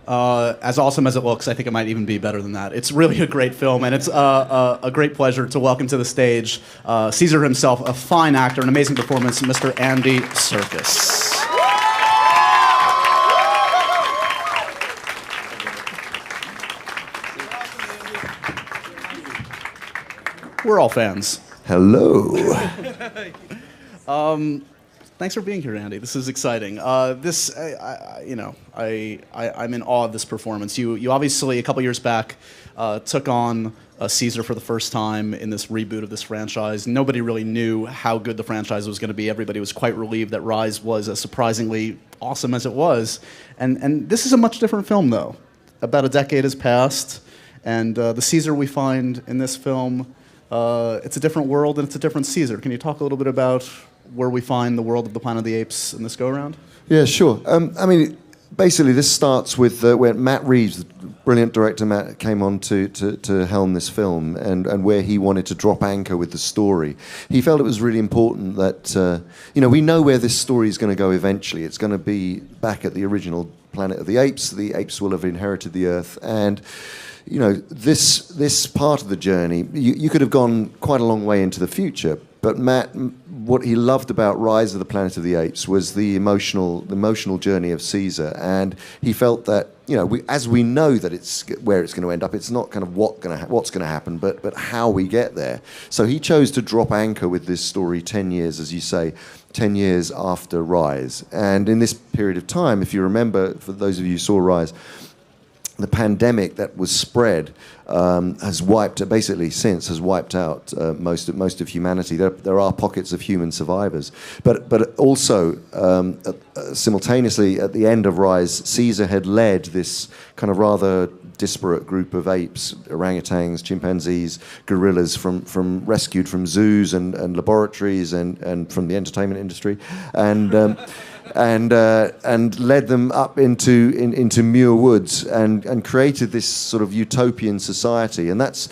As awesome as it looks, I think it might even be better than that. It's really a great film, and it's a great pleasure to welcome to the stage Caesar himself, a fine actor, an amazing performance, Mr. Andy Serkis. We're all fans. Hello. Thanks for being here, Andy. This is exciting. I'm in awe of this performance. You obviously, a couple years back, took on Caesar for the first time in this reboot of this franchise. Nobody really knew how good the franchise was going to be. Everybody was quite relieved that Rise was as surprisingly awesome as it was. And this is a much different film, though. About a decade has passed, and the Caesar we find in this film, it's a different world and it's a different Caesar. Can you talk a little bit about where we find the world of the Planet of the Apes in this go-around? Yeah, sure. Basically, this starts with when Matt Reeves, the brilliant director Matt, came on to helm this film, and where he wanted to drop anchor with the story. He felt it was really important that, we know where this story is going to go eventually. It's going to be back at the original Planet of the Apes. The apes will have inherited the Earth, and this part of the journey, you could have gone quite a long way into the future. But Matt, what he loved about Rise of the Planet of the Apes was the emotional journey of Caesar, and he felt that as we know that it's where it's going to end up, it's not kind of what's going to happen, but how we get there. So he chose to drop anchor with this story 10 years, as you say, 10 years after Rise, and in this period of time, if you remember, for those of you who saw Rise, the pandemic that was spread has wiped out most of humanity. There are pockets of human survivors, but also simultaneously at the end of Rise, Caesar had led this kind of rather disparate group of apes, orangutans, chimpanzees, gorillas, rescued from zoos and laboratories and from the entertainment industry, and led them up into Muir Woods and created this sort of utopian society. And that's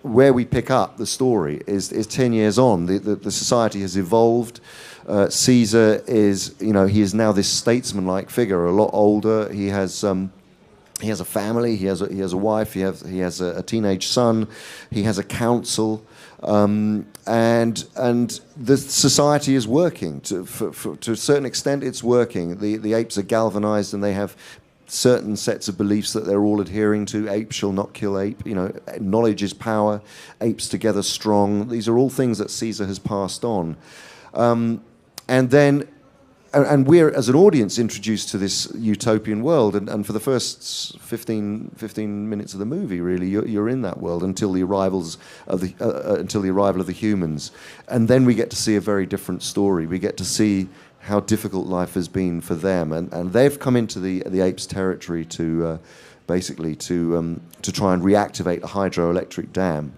where we pick up the story, is 10 years on. The society has evolved. Caesar is, he is now this statesman-like figure, a lot older. He has a family, he has a wife, he has a teenage son, he has a council. And the society is working to a certain extent. It's working. The apes are galvanized, and they have certain sets of beliefs that they're all adhering to. Ape shall not kill ape. Knowledge is power. Apes together strong. These are all things that Caesar has passed on, and we're, as an audience, introduced to this utopian world, and for the first 15 minutes of the movie, really, you're in that world until the arrival of the humans, and then we get to see a very different story. We get to see how difficult life has been for them, and they've come into the apes' territory to basically to try and reactivate a hydroelectric dam,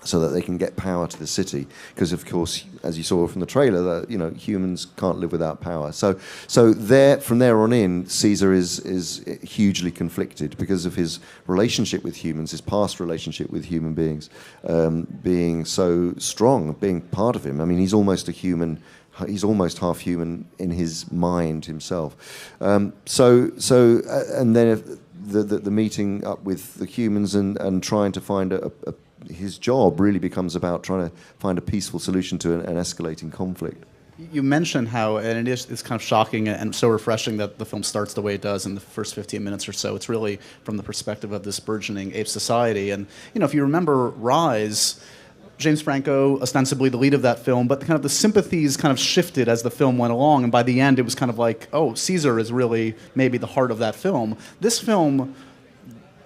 so that they can get power to the city. Because, of course, as you saw from the trailer, that humans can't live without power. So from there on in, Caesar is hugely conflicted because of his relationship with humans, his past relationship with human beings, being so strong, being part of him. I mean, he's almost a human. He's almost half human in his mind himself. And then the meeting up with the humans and trying to find his job really becomes about trying to find a peaceful solution to an escalating conflict. You mentioned how, and it's kind of shocking and so refreshing that the film starts the way it does in the first 15 minutes or so. It's really from the perspective of this burgeoning ape society. And, if you remember Rise, James Franco, ostensibly the lead of that film, but kind of the sympathies kind of shifted as the film went along, and by the end it was kind of like, oh, Caesar is really maybe the heart of that film. This film,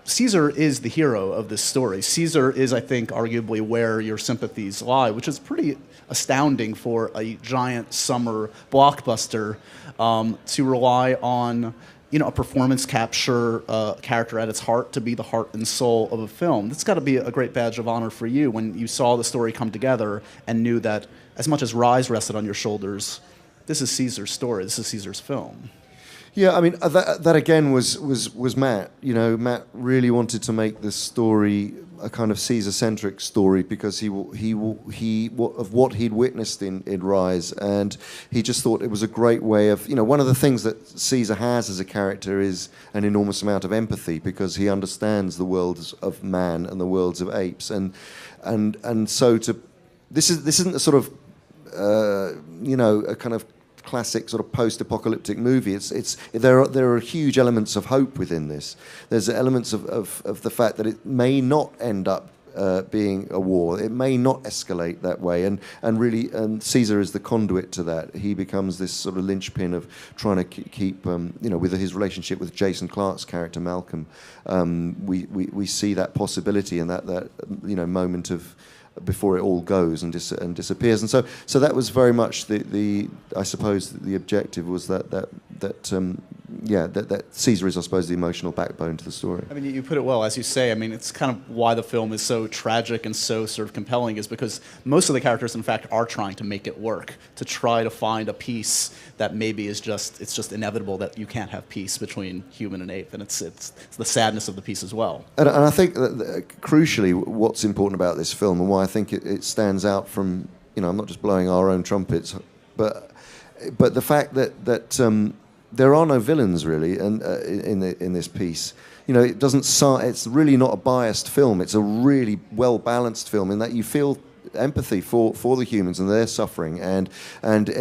Caesar is the hero of this story. Caesar is, I think, arguably where your sympathies lie, which is pretty astounding for a giant summer blockbuster to rely on, a performance capture character at its heart to be the heart and soul of a film. That's got to be a great badge of honor for you when you saw the story come together and knew that as much as Rise rested on your shoulders, this is Caesar's story, this is Caesar's film. Yeah, I mean that again was Matt. You know, Matt really wanted to make this story a kind of Caesar-centric story because of what he'd witnessed in Rise, and he just thought it was a great way of, you know, one of the things that Caesar has as a character is an enormous amount of empathy because he understands the worlds of man and the worlds of apes, and so this isn't a sort of you know, a kind of classic sort of post-apocalyptic movie. There are huge elements of hope within this. There's elements of the fact that it may not end up being a war. It may not escalate that way, and Caesar is the conduit to that. He becomes this sort of linchpin of trying to keep you know, with his relationship with Jason Clarke's character Malcolm. We see that possibility and that you know, moment of before it all goes and disappears, and so that was very much the I suppose the objective was that Caesar is, I suppose, the emotional backbone to the story. I mean, you put it well, as you say. I mean, it's kind of why the film is so tragic and so sort of compelling is because most of the characters, in fact, are trying to make it work, to try to find a peace that maybe is just inevitable, that you can't have peace between human and ape, and it's the sadness of the piece as well. And I think that crucially, what's important about this film and why I think it stands out from, you know, I'm not just blowing our own trumpets, but the fact that there are no villains really, and in this piece, you know, it's really not a biased film. It's a really well balanced film in that you feel empathy for the humans and their suffering, and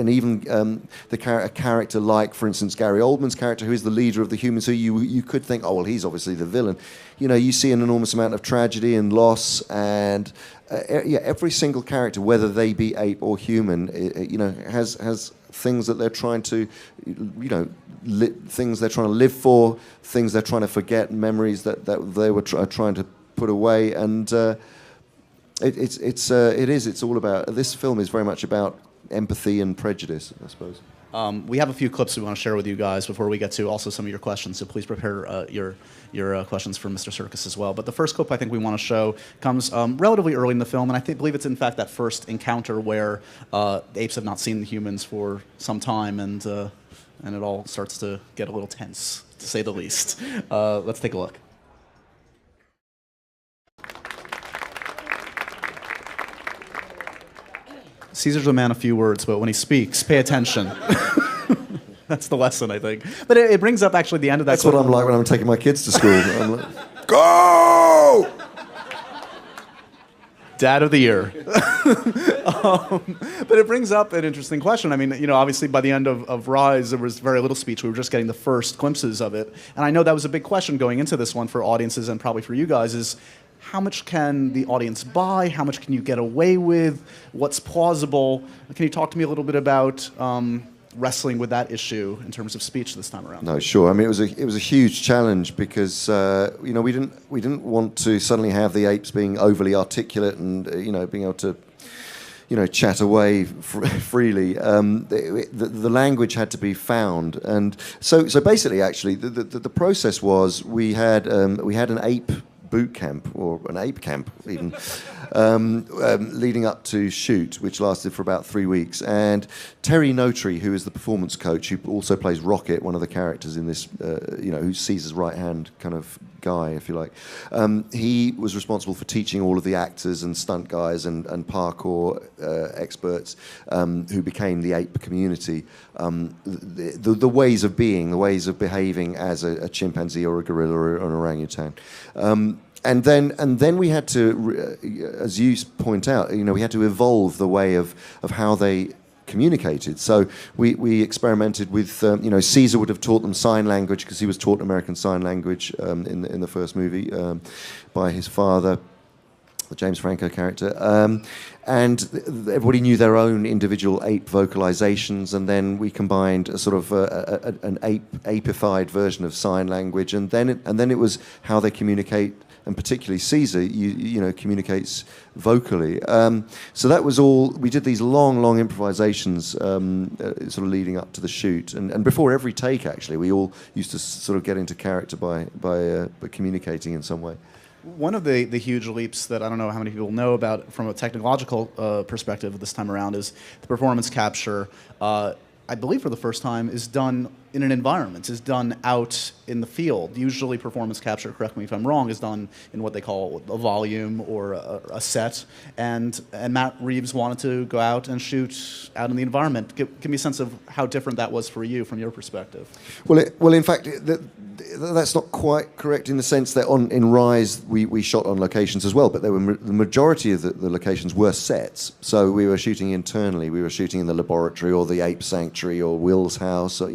even a character like, for instance, Gary Oldman's character, who is the leader of the humans, who you could think, oh well, he's obviously the villain. You know, you see an enormous amount of tragedy and loss, and every single character, whether they be ape or human, you know, has things that they're trying to, you know, things they're trying to live for, things they're trying to forget, memories that they were trying to put away, and it's all about, this film is very much about empathy and prejudice, I suppose. We have a few clips we want to share with you guys before we get to also some of your questions, so please prepare your questions for Mr. Serkis as well. But the first clip I think we want to show comes relatively early in the film, and I believe it's in fact that first encounter where the apes have not seen the humans for some time, and it all starts to get a little tense, to say the least. Let's take a look. Caesar's a man of few words, but when he speaks, pay attention. That's the lesson, I think. But it brings up actually the end of that. That's what I'm like when I'm taking my kids to school. I'm like, go! Dad of the year. But it brings up an interesting question. I mean, you know, obviously by the end of Rise, there was very little speech. We were just getting the first glimpses of it. And I know that was a big question going into this one for audiences and probably for you guys is, how much can the audience buy? How much can you get away with? What's plausible? Can you talk to me a little bit about wrestling with that issue in terms of speech this time around? No, sure. I mean, it was a huge challenge because you know, we didn't want to suddenly have the apes being overly articulate and you know, being able to, you know, chat away freely. The language had to be found, and so basically, actually, the process was we had an ape boot camp, or an ape camp even, leading up to shoot, which lasted for about 3 weeks. And Terry Notary, who is the performance coach, who also plays Rocket, one of the characters in this, you know, who's Caesar's right-hand kind of guy, if you like, he was responsible for teaching all of the actors and stunt guys and parkour experts who became the ape community the ways of being, the ways of behaving as a chimpanzee or a gorilla or an orangutan. And then we had to, as you point out, you know, we had to evolve the way of how they communicated. So we experimented with, you know, Caesar would have taught them sign language because he was taught American Sign Language in the first movie by his father, the James Franco character. And everybody knew their own individual ape vocalizations, and then we combined a sort of an apeified version of sign language, and then it was how they communicate. And particularly Caesar, you know, communicates vocally. So that was all. We did these long improvisations, sort of leading up to the shoot, and before every take, actually, we all used to sort of get into character by communicating in some way. One of the huge leaps that I don't know how many people know about from a technological perspective this time around is the performance capture. I believe for the first time, is done in an environment, is done out in the field. Usually performance capture, correct me if I'm wrong, is done in what they call a volume or a set. And Matt Reeves wanted to go out and shoot out in the environment. Give me a sense of how different that was for you from your perspective. Well, in fact, that's not quite correct in the sense that in Rise we shot on locations as well, but the majority of the locations were sets. So we were shooting internally. We were shooting in the laboratory or the ape sanctuary or Will's house. Or,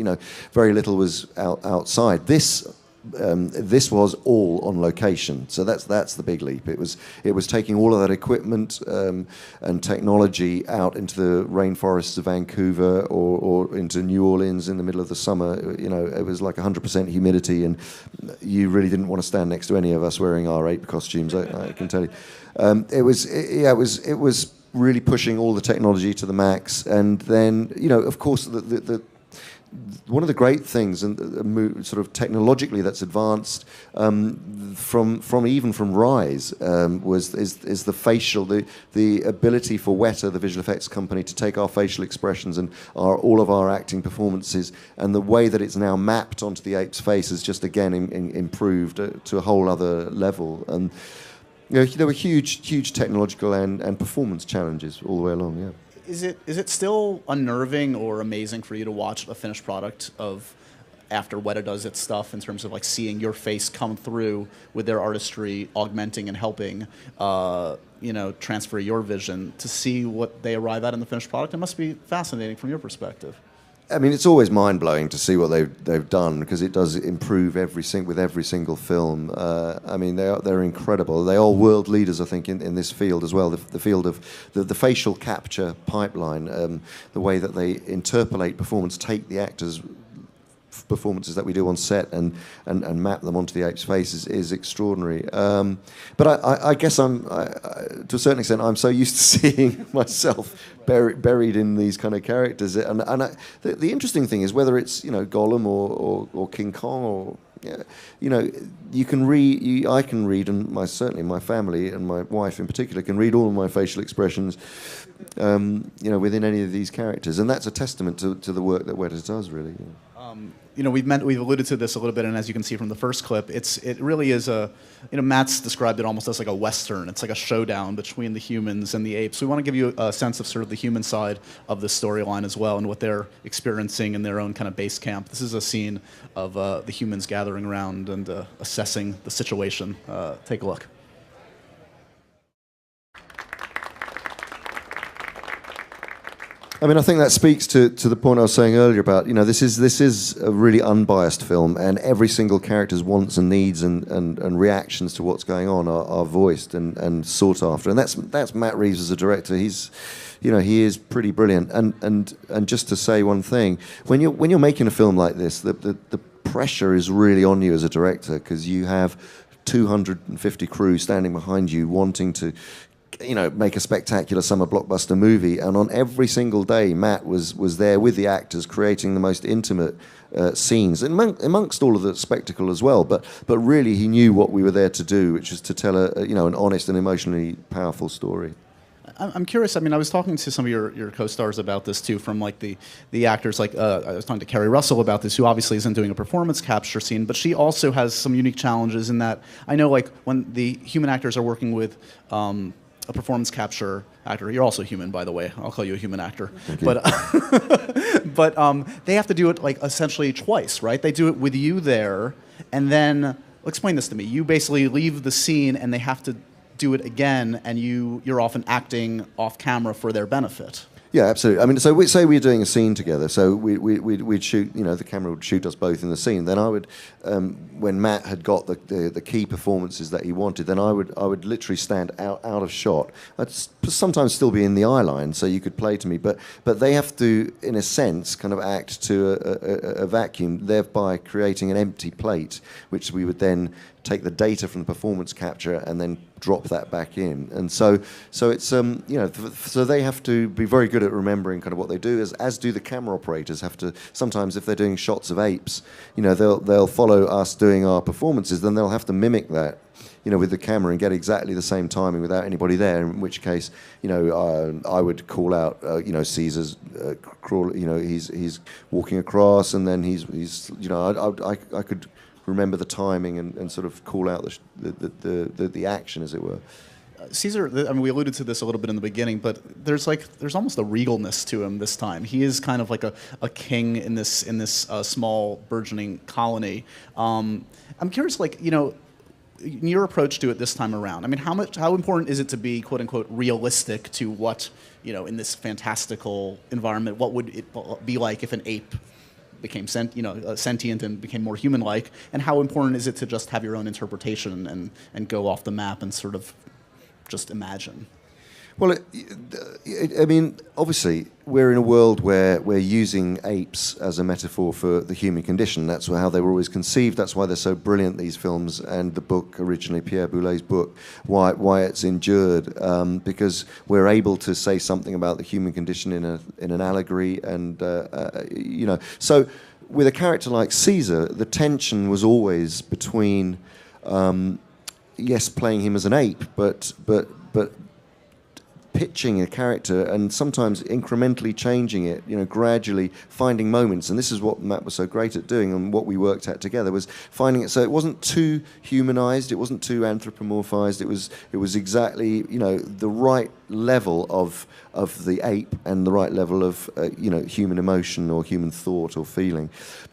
very little was outside. This was all on location, so that's the big leap. It was taking all of that equipment and technology out into the rainforests of Vancouver or into New Orleans in the middle of the summer. It was like 100% humidity, and you really didn't want to stand next to any of us wearing our ape costumes. I can tell you, it was really pushing all the technology to the max, and then of course one of the great things, and sort of technologically that's advanced from Rise, is the facial, the ability for Weta, the visual effects company, to take our facial expressions and all of our acting performances, and the way that it's now mapped onto the ape's face has just again improved to a whole other level. And there were huge technological and performance challenges all the way along. Yeah. Is it still unnerving or amazing for you to watch a finished product of after Weta does its stuff in terms of like seeing your face come through with their artistry augmenting and helping transfer your vision to see what they arrive at in the finished product? It must be fascinating from your perspective. I mean, it's always mind-blowing to see what they've done, because it does improve with every single film. I mean, they're incredible. They are world leaders, I think, in this field as well. The field of the facial capture pipeline, the way that they interpolate performance, take the actors' performances that we do on set and map them onto the ape's face is extraordinary. But I guess to a certain extent, I'm so used to seeing myself buried in these kind of characters. And the interesting thing is whether it's Gollum or King Kong or you can read. I can read, and certainly my family and my wife in particular can read all of my facial expressions, within any of these characters, and that's a testament to the work that Weta does, really. We've alluded to this a little bit, and as you can see from the first clip, it really is Matt's described it almost as like a Western. It's like a showdown between the humans and the apes. We want to give you a sense of sort of the human side of this storyline as well, and what they're experiencing in their own kind of base camp. This is a scene of the humans gathering around and assessing the situation. Take a look. I mean, I think that speaks to the point I was saying earlier about, this is a really unbiased film, and every single character's wants and needs and reactions to what's going on are voiced and sought after. And that's Matt Reeves as a director. He's, he is pretty brilliant. And just to say one thing, when you're making a film like this, the pressure is really on you as a director, because you have 250 crew standing behind you wanting to make a spectacular summer blockbuster movie, and on every single day, Matt was there with the actors, creating the most intimate scenes, amongst all of the spectacle as well. But really, he knew what we were there to do, which is to tell an honest and emotionally powerful story. I'm curious. I mean, I was talking to some of your co-stars about this too, from like the actors. Like I was talking to Kerry Russell about this, who obviously isn't doing a performance capture scene, but she also has some unique challenges in that I know, like when the human actors are working with a performance capture actor. You're also human, by the way. I'll call you a human actor. But they have to do it like essentially twice, right? They do it with you there, and then explain this to me. You basically leave the scene, and they have to do it again, and you're often acting off camera for their benefit. Yeah, absolutely. I mean, so say we're doing a scene together. So we'd shoot. The camera would shoot us both in the scene. Then I would, when Matt had got the key performances that he wanted, then I would literally stand out of shot. I'd sometimes still be in the eye line, so you could play to me. But they have to, in a sense, kind of act to a vacuum, thereby creating an empty plate, which we would then take the data from the performance capture and then drop that back in. And so it's so they have to be very good at remembering kind of what they do, as do the camera operators have to. Sometimes if they're doing shots of apes, they'll follow us doing our performances, then they'll have to mimic that with the camera and get exactly the same timing without anybody there. In which case, I would call out, Caesar's crawl. He's walking across, and then he's I could remember the timing and sort of call out the action, as it were. Caesar, I mean, we alluded to this a little bit in the beginning, but there's almost a regalness to him this time. He is kind of like a king in this small burgeoning colony. I'm curious, your approach to it this time around. I mean, how important is it to be quote unquote realistic to what in this fantastical environment? What would it be like if an ape became sentient and became more human-like? And how important is it to just have your own interpretation and go off the map and sort of just imagine? Well, I mean, obviously, we're in a world where we're using apes as a metaphor for the human condition. That's how they were always conceived. That's why they're so brilliant, these films, and the book originally, Pierre Boulez's book, why it's endured, because we're able to say something about the human condition in an allegory, and So, with a character like Caesar, the tension was always between, yes, playing him as an ape, but pitching a character and sometimes incrementally changing it, gradually finding moments. And this is what Matt was so great at doing, and what we worked at together was finding it so it wasn't too humanized, it wasn't too anthropomorphized. It was exactly the right level of the ape and the right level of human emotion or human thought or feeling.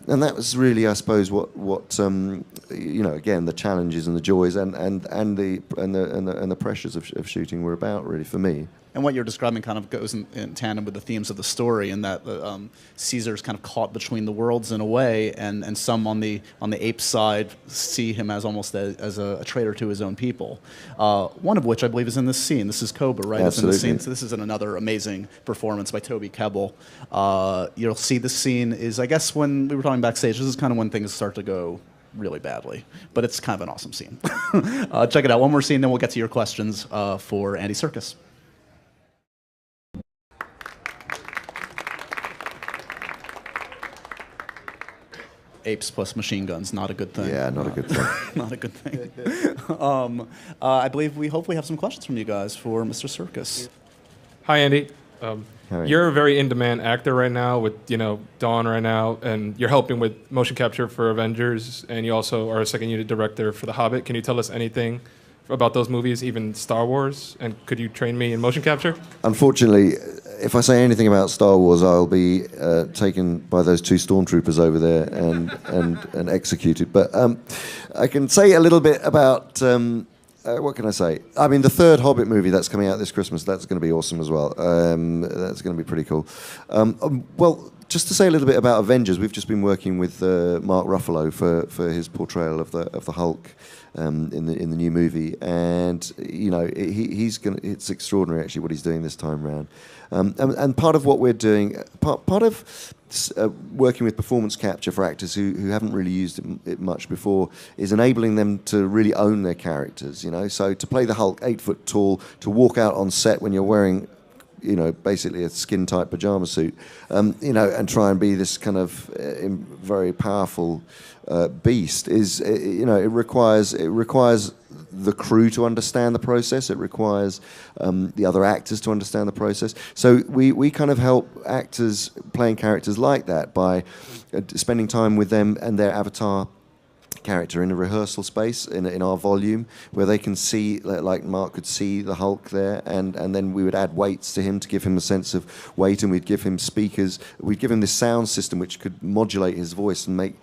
And that was really, I suppose, what again, the challenges and the joys and the pressures of shooting were about, really, for me. And what you're describing kind of goes in tandem with the themes of the story, in that Caesar's kind of caught between the worlds in a way, and some on the ape side see him as almost as a traitor to his own people. One of which I believe is in this scene. This is Cobra, right? Absolutely. It's in the scene. So this is another amazing performance by Toby Kebbell. You'll see this scene is, I guess, when we were talking backstage, this is kind of when things start to go really badly, but it's kind of an awesome scene. Check it out. One more scene, then we'll get to your questions for Andy Serkis. Apes plus machine guns, not a good thing. Yeah, not a good thing. Not a good thing. I believe we hopefully have some questions from you guys for Mr. Serkis. Hi, Andy. Hi. You're a very in-demand actor right now with, Dawn right now, and you're helping with motion capture for Avengers, and you also are a second unit director for The Hobbit. Can you tell us anything about those movies, even Star Wars? And could you train me in motion capture? Unfortunately, if I say anything about Star Wars, I'll be taken by those two stormtroopers over there and executed. But I can say a little bit about... what can I say? I mean, the third Hobbit movie that's coming out this Christmas, that's going to be awesome as well. That's going to be pretty cool. Well, just to say a little bit about Avengers, we've just been working with Mark Ruffalo for his portrayal of the Hulk in the new movie, and he's going. It's extraordinary actually what he's doing this time around. And part of what we're doing, part of working with performance capture for actors who haven't really used it much before, is enabling them to really own their characters. So to play the Hulk 8 foot tall, to walk out on set when you're wearing basically a skin-tight pajama suit, and try and be this kind of very powerful beast is, it requires the crew to understand the process. It requires the other actors to understand the process. So we kind of help actors playing characters like that by spending time with them and their avatar character in a rehearsal space in our volume, where they can see, like Mark could see the Hulk there, and then we would add weights to him to give him a sense of weight, and we'd give him speakers. We'd give him this sound system which could modulate his voice and make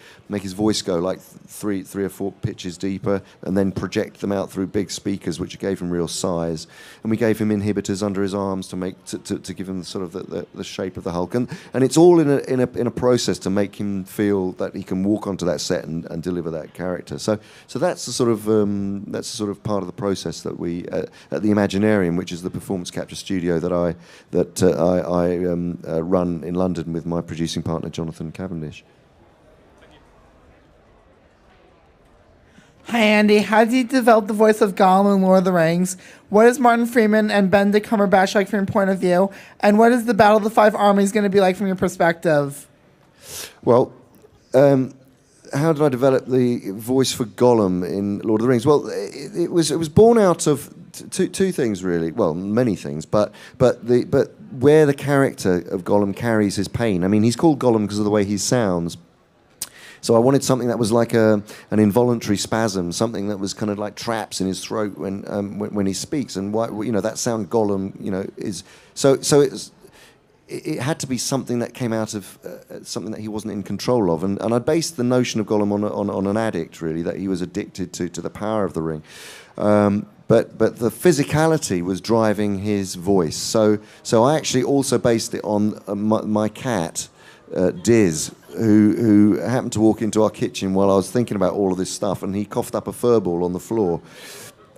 his voice go like three or four pitches deeper, and then project them out through big speakers, which gave him real size. And we gave him inhibitors under his arms to give him sort of the shape of the Hulk, and it's all in a process to make him feel that he can walk onto that set and deliver that character. So that's the sort of part of the process that we at the Imaginarium, which is the performance capture studio that I run in London with my producing partner Jonathan Cavendish. Hi Andy, how did you develop the voice of Gollum in Lord of the Rings? What is Martin Freeman and Benedict Cumberbatch like from your point of view? And what is the Battle of the Five Armies going to be like from your perspective? Well, how did I develop the voice for Gollum in Lord of the Rings? Well, it was born out of two things really. Well, many things, but where the character of Gollum carries his pain. I mean, he's called Gollum because of the way he sounds. So I wanted something that was like an involuntary spasm, something that was kind of like traps in his throat when he speaks, and why, that sound Gollum, is so it had to be something that came out of something that he wasn't in control of, and I based the notion of Gollum on an addict, really, that he was addicted to the power of the ring. But the physicality was driving his voice. So I actually also based it on my cat, Diz, who happened to walk into our kitchen while I was thinking about all of this stuff, and he coughed up a fur ball on the floor.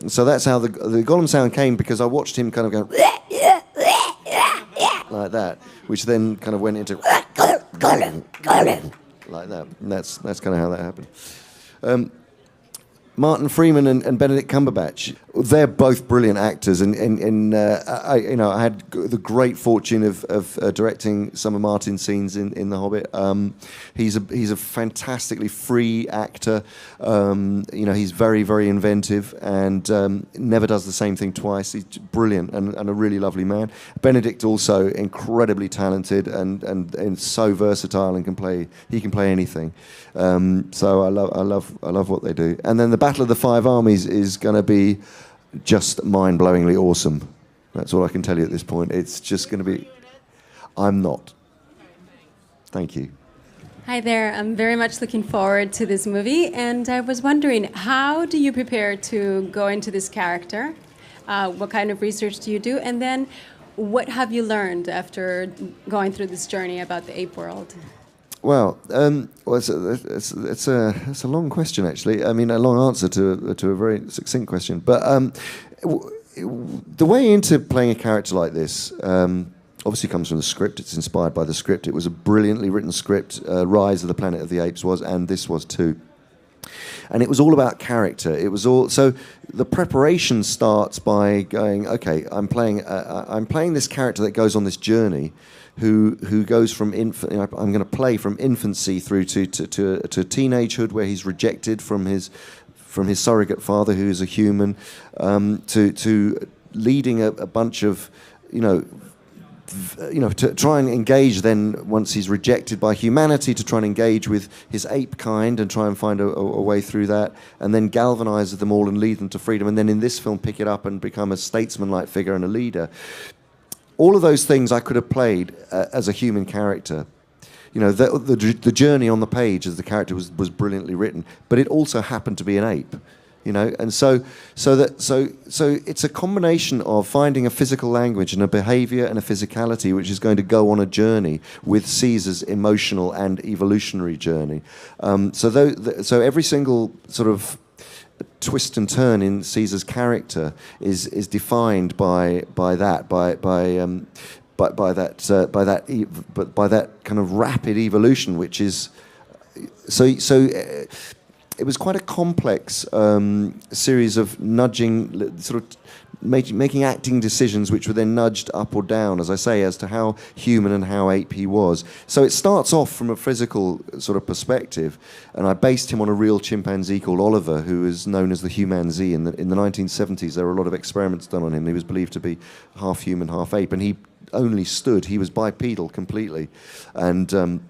And so that's how the Gollum sound came, because I watched him kind of go like that, which then kind of went into Gollum like that. And that's kind of how that happened. Martin Freeman and Benedict Cumberbatch, they're both brilliant actors, and I had the great fortune of directing some of Martin's scenes in The Hobbit. He's a fantastically free actor. He's very, very inventive and never does the same thing twice. He's brilliant and a really lovely man. Benedict also incredibly talented and so versatile and can play anything. So I love what they do. And then the Battle of the Five Armies is going to be just mind-blowingly awesome. That's all I can tell you at this point. It's just going to be... I'm not. Thank you. Hi there. I'm very much looking forward to this movie, and I was wondering, how do you prepare to go into this character? What kind of research do you do? And then, what have you learned after going through this journey about the ape world? Well, it's a long question, actually. I mean, a long answer to a very succinct question. But the way into playing a character like this obviously comes from the script. It's inspired by the script. It was a brilliantly written script. Rise of the Planet of the Apes was, and this was too. And it was all about character. It was all so. The preparation starts by going, okay, I'm playing this character that goes on this journey, who goes from I'm going to play from infancy through to teenagehood, where he's rejected from his surrogate father, who is a human, to leading a bunch of to try and engage then, once he's rejected by humanity, to try and engage with his ape kind and try and find a way through that, and then galvanize them all and lead them to freedom, and then in this film pick it up and become a statesman-like figure and a leader. All of those things I could have played as a human character. The journey on the page as the character was brilliantly written, but it also happened to be an ape. And so it's a combination of finding a physical language and a behavior and a physicality which is going to go on a journey with Caesar's emotional and evolutionary journey. So every single sort of twist and turn in Caesar's character is defined by that kind of rapid evolution, which is it was quite a complex series of nudging, sort of making acting decisions which were then nudged up or down, as I say, as to how human and how ape he was. So it starts off from a physical sort of perspective, and I based him on a real chimpanzee called Oliver, who is known as the humanzee. In the 1970s, there were a lot of experiments done on him. He was believed to be half human, half ape, and he only stood. He was bipedal completely, and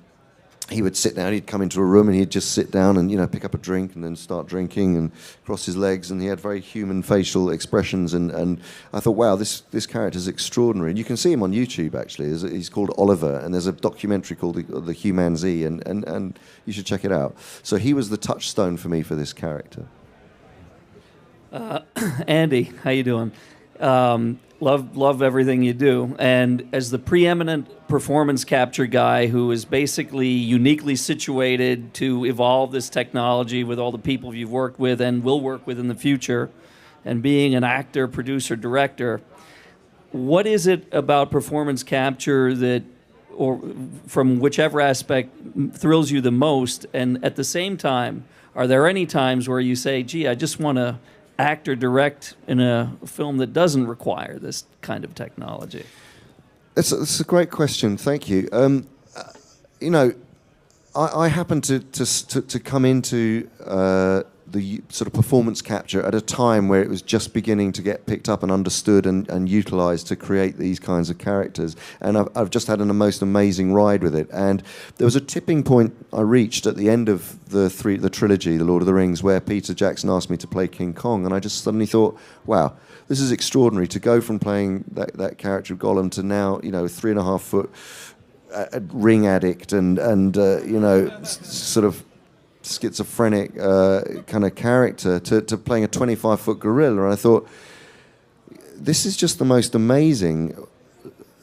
he would sit down, he'd come into a room and he'd just sit down and, pick up a drink and then start drinking and cross his legs, and he had very human facial expressions, and I thought, wow, this character is extraordinary. And you can see him on YouTube, actually. He's called Oliver, and there's a documentary called The Humanzee, and you should check it out. So he was the touchstone for me for this character. Andy, how you doing? Love everything you do. And as the preeminent performance capture guy who is basically uniquely situated to evolve this technology with all the people you've worked with and will work with in the future, and being an actor, producer, director, what is it about performance capture that, or from whichever aspect, thrills you the most? And at the same time, are there any times where you say, gee, I just want to act or direct in a film that doesn't require this kind of technology? It's a great question. Thank you. I happened to come into the sort of performance capture at a time where it was just beginning to get picked up and understood and utilized to create these kinds of characters. And I've just had an most amazing ride with it. And there was a tipping point I reached at the end of the trilogy, The Lord of the Rings, where Peter Jackson asked me to play King Kong. And I just suddenly thought, wow, this is extraordinary to go from playing that character of Gollum to now, 3.5 foot ring addict and sort of schizophrenic kind of character to playing a 25-foot gorilla. And I thought, this is just the most amazing,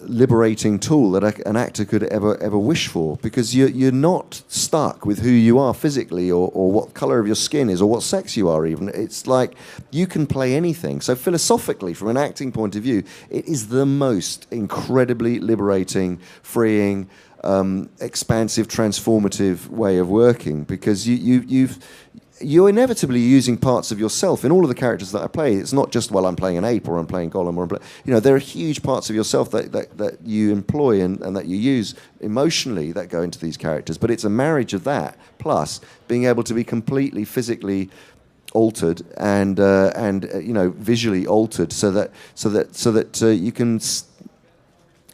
liberating tool that an actor could ever wish for, because you're not stuck with who you are physically or what color of your skin is or what sex you are even. It's like you can play anything. So philosophically, from an acting point of view, it is the most incredibly liberating, freeing, expansive, transformative way of working, because you're inevitably using parts of yourself in all of the characters that I play. It's not just, well, I'm playing an ape or I'm playing Gollum, or there are huge parts of yourself that you employ and that you use emotionally that go into these characters. But it's a marriage of that plus being able to be completely physically altered and visually altered so that you can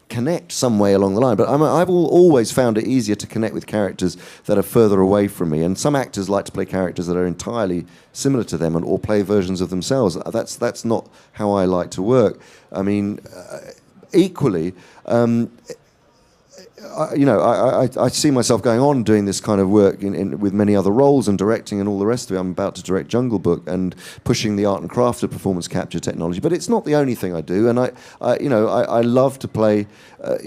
connect some way along the line. But I've always found it easier to connect with characters that are further away from me. And some actors like to play characters that are entirely similar to them or play versions of themselves. That's not how I like to work. I mean, equally, I see myself going on doing this kind of work with many other roles and directing and all the rest of it. I'm about to direct Jungle Book and pushing the art and craft of performance capture technology. But it's not the only thing I do. And I love to play, I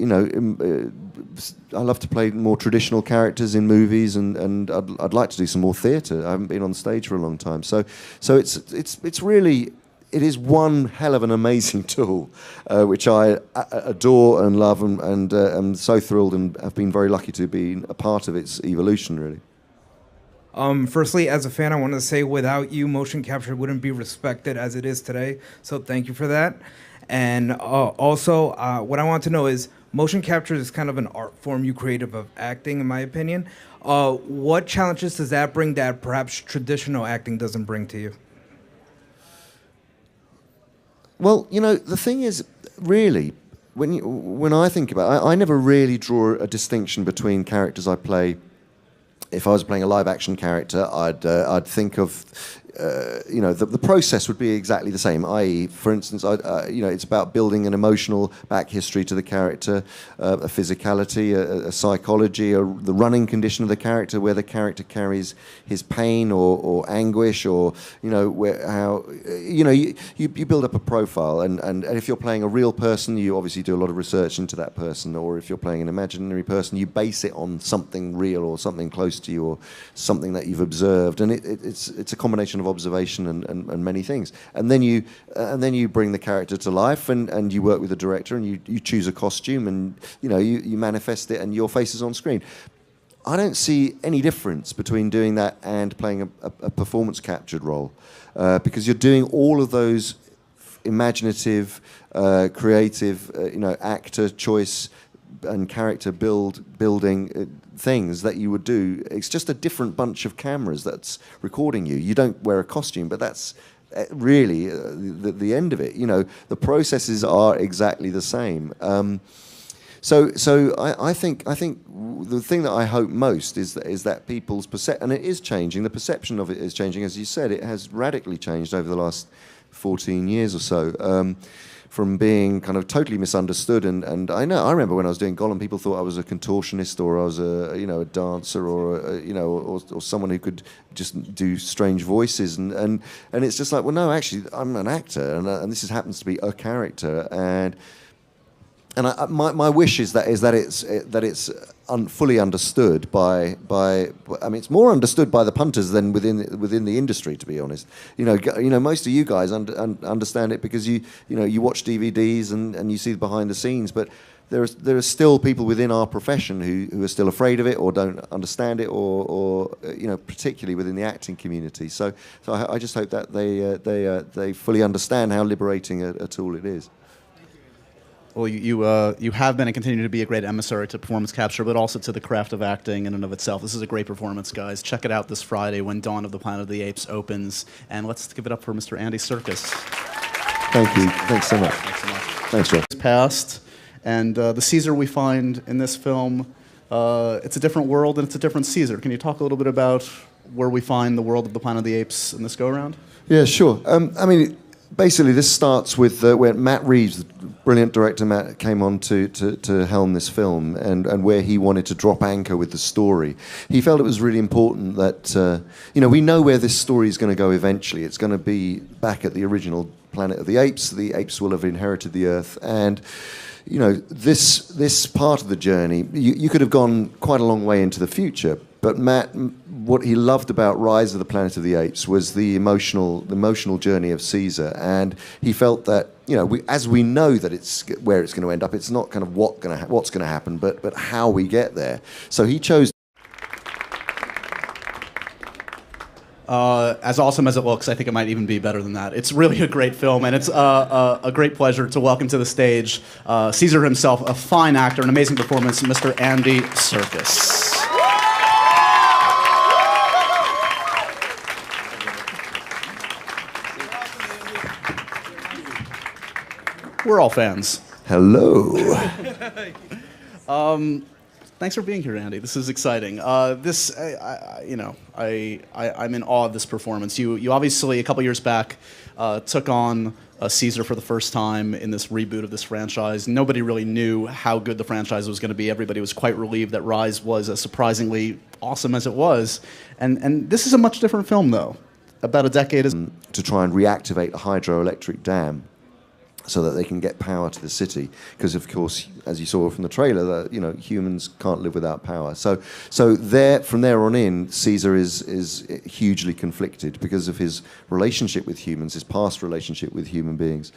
love to play more traditional characters in movies, and I'd like to do some more theatre. I haven't been on stage for a long time. So it's really. It is one hell of an amazing tool, which I adore and love, and am so thrilled and have been very lucky to be a part of its evolution, really. Firstly, as a fan, I want to say without you, motion capture wouldn't be respected as it is today. So thank you for that. And also, what I want to know is, motion capture is kind of an art form you creative of acting, in my opinion. What challenges does that bring that perhaps traditional acting doesn't bring to you? Well, the thing is, really, when I think about it, I never really draw a distinction between characters I play. If I was playing a live-action character, I'd think of, the process would be exactly the same. I.e., for instance, it's about building an emotional back history to the character, a physicality, a psychology, the running condition of the character, where the character carries his pain or anguish, or you build up a profile, and if you're playing a real person, you obviously do a lot of research into that person, or if you're playing an imaginary person, you base it on something real or something close to you or something that you've observed, and it's a combination of observation and many things, and then you bring the character to life, and you work with the director, and you choose a costume, and you manifest it, and your face is on screen. I don't see any difference between doing that and playing a performance captured role, because you're doing all of those imaginative, creative, actor choice and character building things that you would do. It's just a different bunch of cameras that's recording you. You don't wear a costume, but that's really the end of it. The processes are exactly the same. So I think the thing that I hope most is that people's perception, and it is changing. The perception of it is changing, as you said. It has radically changed over the last 14 years or so. From being kind of totally misunderstood, and I remember when I was doing Gollum, people thought I was a contortionist, or I was a dancer, or or someone who could just do strange voices, and it's just like, well, no, actually, I'm an actor, and this happens to be a character, and my wish is that it's fully understood by. I mean, it's more understood by the punters than within the industry, to be honest. Most of you guys understand it because you watch DVDs and you see behind the scenes, but there are still people within our profession who are still afraid of it or don't understand it, or particularly within the acting community. So I just hope that they fully understand how liberating a tool it is. Well, you have been and continue to be a great emissary to performance capture, but also to the craft of acting in and of itself. This is a great performance, guys. Check it out this Friday when Dawn of the Planet of the Apes opens. And let's give it up for Mr. Andy Serkis. Thank you. Thanks so much. Thanks so much. Thanks, Joe. Past, and the Caesar we find in this film, it's a different world and it's a different Caesar. Can you talk a little bit about where we find the world of the Planet of the Apes in this go-around? Yeah, sure. I mean, basically, this starts with where Matt Reeves, the brilliant director Matt, came on to helm this film, and where he wanted to drop anchor with the story. He felt it was really important that, we know where this story is going to go eventually. It's going to be back at the original Planet of the Apes. The apes will have inherited the Earth, and this part of the journey, you could have gone quite a long way into the future. But Matt, what he loved about Rise of the Planet of the Apes was the emotional journey of Caesar, and he felt that as we know that it's where it's going to end up, it's not kind of what's going to happen, but how we get there. So he chose. As awesome as it looks, I think it might even be better than that. It's really a great film, and it's a great pleasure to welcome to the stage Caesar himself, a fine actor, an amazing performance, Mr. Andy Serkis. We're all fans. Hello. Thanks for being here, Andy. This is exciting. I'm in awe of this performance. You obviously, a couple years back, took on Caesar for the first time in this reboot of this franchise. Nobody really knew how good the franchise was going to be. Everybody was quite relieved that Rise was as surprisingly awesome as it was. And this is a much different film, though. About a decade to try and reactivate a hydroelectric dam, so that they can get power to the city, because of course, as you saw from the trailer, that humans can't live without power. So from there on in, Caesar is hugely conflicted because of his relationship with humans, his past relationship with human beings,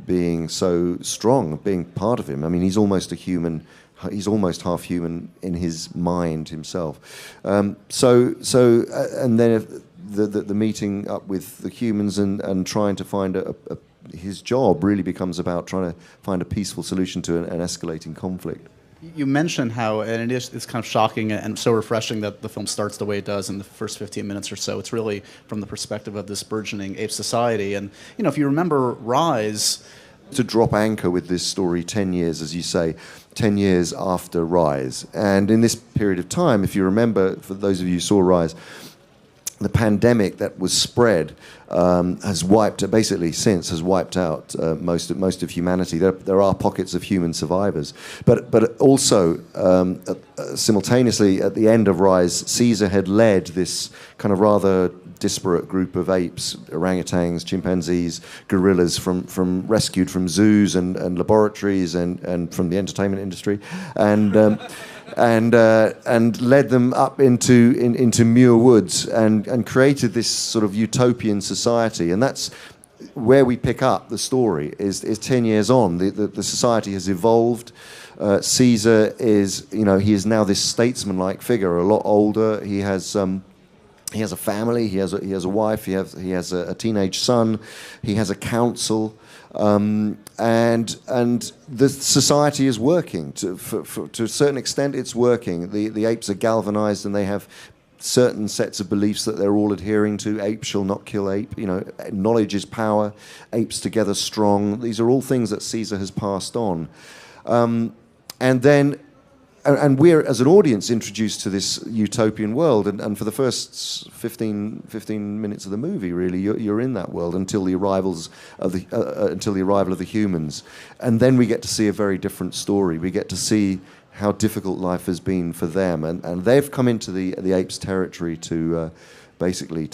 being so strong, being part of him. I mean, he's almost a human. He's almost half human in his mind himself. And then the meeting up with the humans and trying to find his job really becomes about trying to find a peaceful solution to an escalating conflict. You mentioned how, and it's kind of shocking and so refreshing that the film starts the way it does in the first 15 minutes or so. It's really from the perspective of this burgeoning ape society. And, if you remember Rise... To drop anchor with this story 10 years, as you say, 10 years after Rise. And in this period of time, if you remember, for those of you who saw Rise, the pandemic that was spread has wiped out most of humanity. There are pockets of human survivors, but also simultaneously at the end of Rise, Caesar had led this kind of rather disparate group of apes, orangutans, chimpanzees, gorillas, rescued from zoos and laboratories and from the entertainment industry, and led them up into Muir Woods and created this sort of utopian society. And that's where we pick up the story, is 10 years on. The society has evolved. Caesar is, he is now this statesman-like figure, a lot older. He has a family, he has a wife, he has a teenage son, he has a council. And the society is working to a certain extent. It's working. The apes are galvanized, and they have certain sets of beliefs that they're all adhering to. Ape shall not kill ape. Knowledge is power. Apes together strong. These are all things that Caesar has passed on, and we're, as an audience, introduced to this utopian world, and for the first 15 minutes of the movie, really, you're in that world until the arrival of the humans, and then we get to see a very different story. We get to see how difficult life has been for them, and they've come into the apes' territory to basically